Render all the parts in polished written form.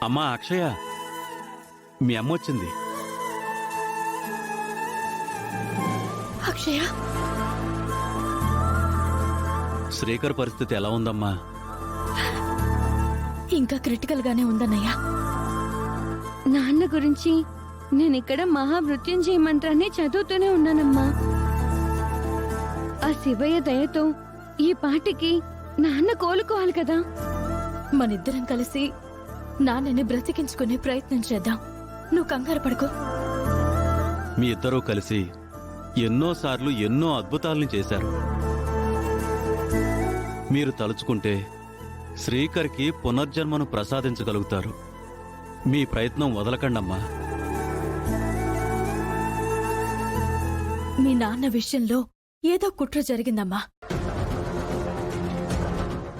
అమ్మా అక్షయ, మీ అమ్మ వచ్చింది. అక్షయ, శ్రీకర్ పరిస్థితి ఎలా ఉందమ్మా? ఇంకా క్రిటికల్ గానే ఉందన్నయ్యా. నాన్న గురించి నేనిక్కడ మహామృత్యుంజయ మంత్రాన్ని చదువుతూనే ఉన్నానమ్మా. ఆ శివయ్య దయతో ఈ పాటికి నాన్న కోలుకోవాలి కదా. మనిద్దరం కలిసి నాన్నని బ్రతికించుకునే ప్రయత్నం చేద్దాం. నువ్వు కంగారు పడుకో. మీ ఇద్దరూ కలిసి ఎన్నోసార్లు ఎన్నో అద్భుతాల్ని చేశారు. మీరు తలుచుకుంటే శ్రీకర్కి పునర్జన్మను ప్రసాదించగలుగుతారు. మీ ప్రయత్నం వదలకండమ్మా. మీ నాన్న విషయంలో ఏదో కుట్ర జరిగిందమ్మా.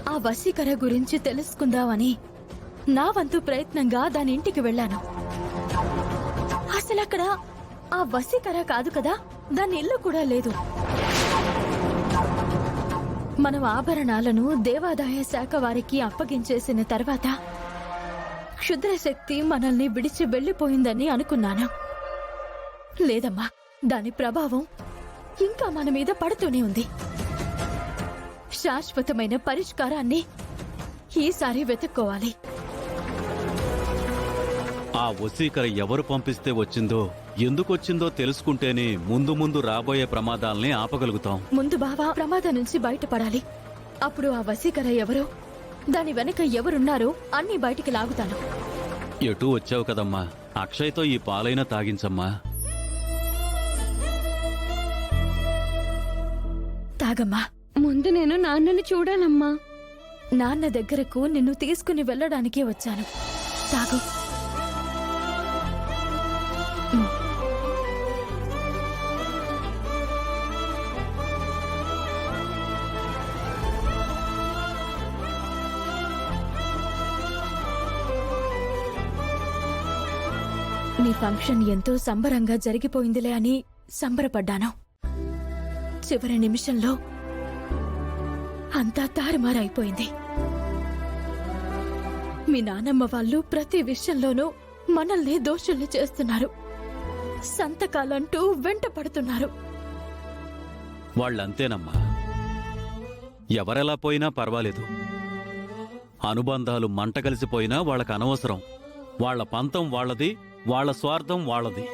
ఆ వశీకర గురించి తెలుసుకుందామని నా వంతు ప్రయత్నంగా దాని ఇంటికి వెళ్ళాను. అసలక్కడ ఆ వశీకర కాదు కదా, దాని ఇల్లు కూడా లేదు. మనం ఆభరణాలను దేవాదాయ శాఖ వారికి అప్పగించేసిన తర్వాత క్షుద్ర శక్తి మనల్ని విడిచి వెళ్లిపోయిందని అనుకున్నాను. లేదమ్మా, దాని ప్రభావం ఇంకా మన మీద పడుతూనే ఉంది. శాశ్వతమైన పరిష్కారాన్ని ఈసారి వెతుక్కోవాలి. ఆ వశీకర ఎవరు పంపిస్తే వచ్చిందో, ఎందుకొచ్చిందో తెలుసుకుంటేనే ముందు ముందు రాబోయే ప్రమాదాల్ని ఆపగలుగుతాం. ముందు బావా ప్రమాదం నుంచి బయటపడాలి. అప్పుడు ఆ వశీకర ఎవరో, దాని వెనక ఎవరున్నారో అన్నీ బయటికి లాగుతాను. ఎటూ వచ్చావు కదమ్మా, అక్షయ్తో ఈ పాలైనా తాగించమ్మా. తాగమ్మా. ముందు నేను నాన్నని చూడాలమ్మా. నాన్న దగ్గరకు నిన్ను తీసుకుని వెళ్ళడానికే వచ్చాను. తాగు. నీ ఫంక్షన్ ఎంతో సంబరంగా జరిగిపోయిందిలే అని సంబరపడ్డాను. చివరి నిమిషంలో అంతా తారుమారైపోయింది. మీ నానమ్మ వాళ్ళు ప్రతి విషయంలోనూ మనల్ని దోషుల్ని చేస్తున్నారు. సంతకాలంటూ వెంట పడుతున్నారు. వాళ్ళంతేనమ్మా. ఎవరెలా పోయినా పర్వాలేదు. అనుబంధాలు మంట కలిసిపోయినా వాళ్ళకు అనవసరం. వాళ్ల పంతం వాళ్ళది, వాళ్ల స్వార్థం వాళ్ళది.